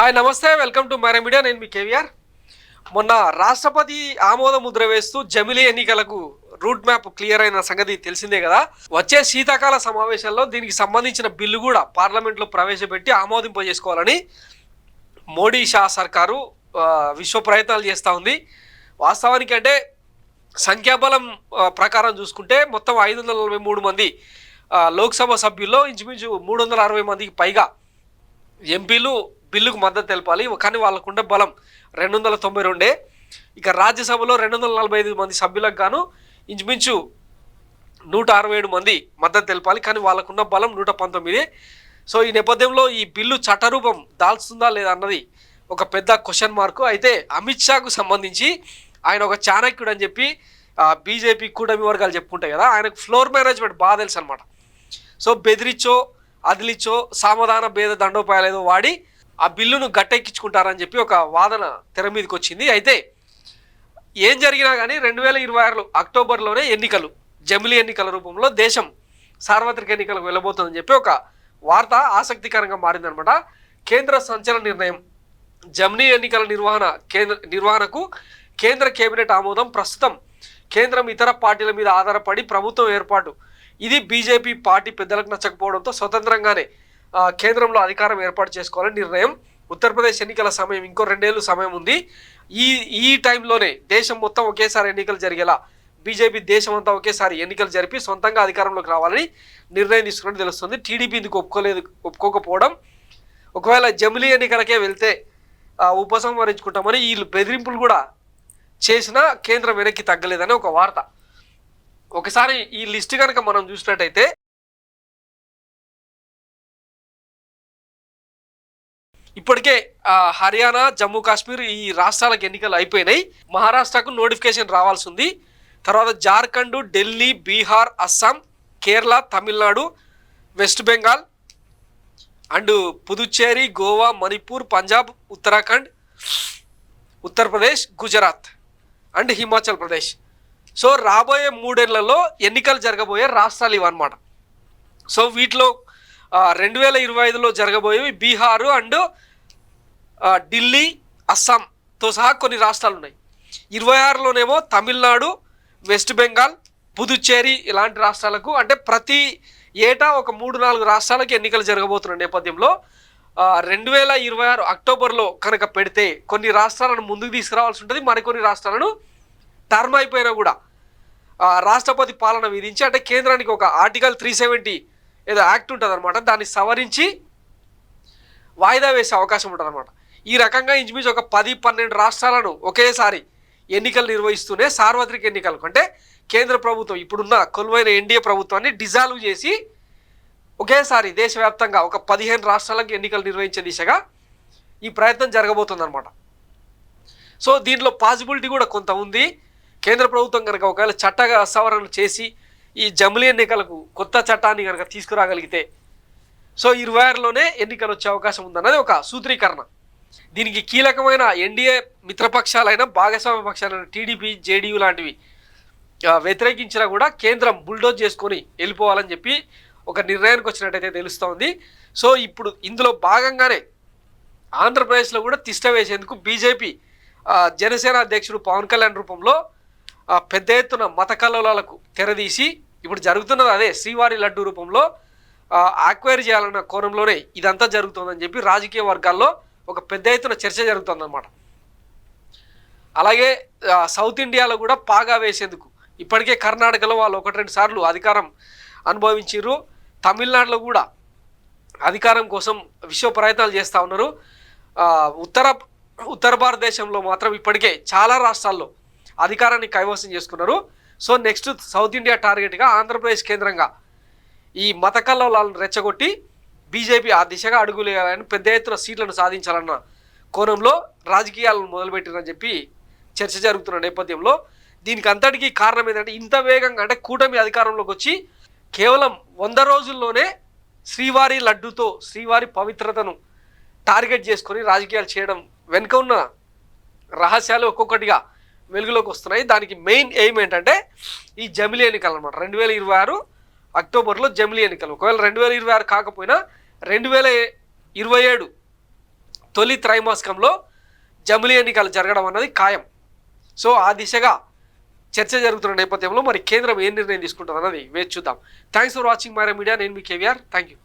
Hi నమస్తే, welcome to Myra Media. నేను మీ కేవీఆర్. మొన్న రాష్ట్రపతి ఆమోద ముద్ర వేస్తూ జమిలీ ఎన్నికలకు రూట్ మ్యాప్ క్లియర్ అయిన సంగతి తెలిసిందే కదా. వచ్చే శీతాకాల సమావేశాల్లో దీనికి సంబంధించిన బిల్లు కూడా పార్లమెంట్లో ప్రవేశపెట్టి ఆమోదింపజేసుకోవాలని మోడీ షా సర్కారు విశ్వ ప్రయత్నాలు చేస్తూ ఉంది. వాస్తవానికి అంటే సంఖ్యాబలం ప్రకారం చూసుకుంటే మొత్తం 543 మంది లోక్సభ సభ్యుల్లో ఇంచుమించు 360 మందికి పైగా ఎంపీలు బిల్లుకు మద్దతు తెలపాలి. కానీ వాళ్ళకుండే బలం 292. ఇక రాజ్యసభలో 245 మంది సభ్యులకు గాను ఇంచుమించు 167 మంది మద్దతు తెలపాలి. కానీ వాళ్ళకున్న బలం 119. సో ఈ నేపథ్యంలో ఈ బిల్లు చట్టరూపం దాల్చుతుందా లేదా అన్నది ఒక పెద్ద క్వశ్చన్ మార్కు. అయితే అమిత్ షాకు సంబంధించి ఆయన ఒక చాణక్యుడు అని చెప్పి బీజేపీ కూటమి వర్గాలు చెప్పుకుంటాయి కదా, ఆయనకు ఫ్లోర్ మేనేజ్మెంట్ బాగా తెలుసు అనమాట. సో బెదిరిచ్చో అదిలిచ్చో సామధాన భేద దండోపాయాలు ఏదో వాడి ఆ బిల్లును గట్టెక్కించుకుంటారని చెప్పి ఒక వాదన తెర మీదకి వచ్చింది. అయితే ఏం జరిగినా కానీ 2026 అక్టోబర్లోనే ఎన్నికలు, జమిలీ ఎన్నికల రూపంలో దేశం సార్వత్రిక ఎన్నికలకు వెళ్ళబోతుందని చెప్పి ఒక వార్త ఆసక్తికరంగా మారిందనమాట. కేంద్ర సంచలన నిర్ణయం, జమిలీ ఎన్నికల నిర్వహణకు కేంద్ర కేబినెట్ ఆమోదం. ప్రస్తుతం కేంద్రం ఇతర పార్టీల మీద ఆధారపడి ప్రభుత్వం ఏర్పాటు. ఇది బీజేపీ పార్టీ పెద్దలకు నచ్చకపోవడంతో స్వతంత్రంగానే కేంద్రంలో అధికారం ఏర్పాటు చేసుకోవాలని నిర్ణయం. ఉత్తరప్రదేశ్ ఎన్నికల సమయం ఇంకో 2 ఏళ్ళు సమయం ఉంది. ఈ టైంలోనే దేశం మొత్తం ఒకేసారి ఎన్నికలు జరిగేలా బీజేపీ దేశం అంతా ఒకేసారి ఎన్నికలు జరిపి సొంతంగా అధికారంలోకి రావాలని నిర్ణయం తీసుకున్నట్టు తెలుస్తుంది. టీడీపీ ఇందుకు ఒప్పుకోకపోవడం, ఒకవేళ జమిలీ ఎన్నికలకే వెళ్తే ఉపసంహరించుకుంటామని వీళ్ళు బెదిరింపులు కూడా చేసినా కేంద్రం వెనక్కి తగ్గలేదని ఒక వార్త. ఒకసారి ఈ లిస్ట్ కనుక మనం చూసినట్టయితే ఇప్పటికే హర్యానా, జమ్మూ కాశ్మీర్ ఈ రాష్ట్రాలకు ఎన్నికలు అయిపోయినాయి. మహారాష్ట్రకు నోటిఫికేషన్ రావాల్సి ఉంది. తర్వాత Jharkhand, Delhi, Bihar, Assam, Kerala, Tamil Nadu, west Bengal and Puducherry, Goa, Manipur, Punjab, Uttarakhand, Uttar Pradesh, Gujarat and Himachal Pradesh. So రాబోయే 3 ఏళ్లలో ఎన్నికలు జరగబోయే రాష్ట్రాలు ఇవన్నమాట. సో వీటిలో 2025లో జరగబోయేవి బీహారు అండ్ ఢిల్లీ, అస్సాంతో సహా కొన్ని రాష్ట్రాలు ఉన్నాయి. 26లోనేమో తమిళనాడు, వెస్ట్ బెంగాల్, పుదుచ్చేరి ఇలాంటి రాష్ట్రాలకు, అంటే ప్రతి ఏటా ఒక 3-4 రాష్ట్రాలకు ఎన్నికలు జరగబోతున్న నేపథ్యంలో 2026 అక్టోబర్లో కనుక పెడితే కొన్ని రాష్ట్రాలను ముందుకు తీసుకురావాల్సి ఉంటుంది. మరికొన్ని రాష్ట్రాలను టర్మ్ అయిపోయినా కూడా రాష్ట్రపతి పాలన విధించి, అంటే కేంద్రానికి ఒక ఆర్టికల్ 370 ఏదో యాక్ట్ ఉంటుంది అనమాట, దాన్ని సవరించి వాయిదా వేసే అవకాశం ఉంటుంది అనమాట. ఈ రకంగా ఇంచుమించు ఒక 10-12 రాష్ట్రాలను ఒకేసారి ఎన్నికలు నిర్వహిస్తూనే సార్వత్రిక ఎన్నికలకు, అంటే కేంద్ర ప్రభుత్వం ఇప్పుడున్న కొలువైన ఎన్డీఏ ప్రభుత్వాన్ని డిజాల్వ్ చేసి ఒకేసారి దేశవ్యాప్తంగా ఒక 15 రాష్ట్రాలకు ఎన్నికలు నిర్వహించే దిశగా ఈ ప్రయత్నం జరగబోతుంది అనమాట. సో దీంట్లో పాసిబిలిటీ కూడా కొంత ఉంది. కేంద్ర ప్రభుత్వం కనుక ఒకవేళ చట్ట సవరణలు చేసి ఈ జమిలీ ఎన్నికలకు కొత్త చట్టాన్ని కనుక తీసుకురాగలిగితే సో 26లోనే ఎన్నికలు వచ్చే అవకాశం ఉందన్నది ఒక సూత్రీకరణ. దీనికి కీలకమైన ఎన్డీఏ మిత్రపక్షాలైన భాగస్వామ్య పక్షాలైన టీడీపీ, జేడీయూ లాంటివి వ్యతిరేకించినా కూడా కేంద్రం బుల్డోజ్ చేసుకొని వెళ్ళిపోవాలని చెప్పి ఒక నిర్ణయానికి వచ్చినట్టయితే తెలుస్తోంది. సో ఇప్పుడు ఇందులో భాగంగానే ఆంధ్రప్రదేశ్లో కూడా తిష్ట వేసేందుకు బీజేపీ జనసేన అధ్యక్షుడు పవన్ కళ్యాణ్ రూపంలో పెద్ద ఎత్తున మత కల్లోలాలకు తెరదీసి ఇప్పుడు జరుగుతున్నది అదే శ్రీవారి లడ్డు రూపంలో ఆక్వైర్ చేయాలన్న కోణంలోనే ఇదంతా జరుగుతుందని చెప్పి రాజకీయ వర్గాల్లో ఒక పెద్ద ఎత్తున చర్చ జరుగుతుందన్నమాట. అలాగే సౌత్ ఇండియాలో కూడా పాగా వేసేందుకు ఇప్పటికే కర్ణాటకలో వాళ్ళు 1-2 సార్లు అధికారం అనుభవించారు. తమిళనాడులో కూడా అధికారం కోసం విశ్వ ప్రయత్నాలు చేస్తూ ఉన్నారు. ఉత్తర భారతదేశంలో మాత్రం ఇప్పటికే చాలా రాష్ట్రాల్లో అధికారాన్ని కైవసం చేసుకున్నారు. సో నెక్స్ట్ సౌత్ ఇండియా టార్గెట్గా ఆంధ్రప్రదేశ్ కేంద్రంగా ఈ మత కల్లోలాలను రెచ్చగొట్టి బీజేపీ ఆ దిశగా అడుగులు వేయాలని, పెద్ద ఎత్తున సీట్లను సాధించాలన్న కోణంలో రాజకీయాలను మొదలుపెట్టిరని చెప్పి చర్చ జరుగుతున్న నేపథ్యంలో దీనికి అంతటికీ కారణం ఏంటంటే ఇంత వేగంగా, అంటే కూటమి అధికారంలోకి వచ్చి కేవలం 100 రోజుల్లోనే శ్రీవారి లడ్డుతో శ్రీవారి పవిత్రతను టార్గెట్ చేసుకొని రాజకీయాలు చేయడం వెనుక ఉన్న రహస్యాలు ఒక్కొక్కటిగా వెలుగులోకి వస్తున్నాయి. దానికి మెయిన్ ఎయిమ్ ఏంటంటే ఈ జమిలీ ఎన్నికలు అనమాట. 2026 అక్టోబర్లో జమిలీ ఎన్నికలు. ఒకవేళ 2026 కాకపోయినా 2027 తొలి త్రైమాసికంలో జమిలీ ఎన్నికలు జరగడం అన్నది ఖాయం. సో ఆ దిశగా చర్చ జరుగుతున్న నేపథ్యంలో మరి కేంద్రం ఏం నిర్ణయం తీసుకుంటుంది అన్నది వేచి చూద్దాం. Thanks for watching Myra Media. నేను మీ కేవీఆర్. Thank you.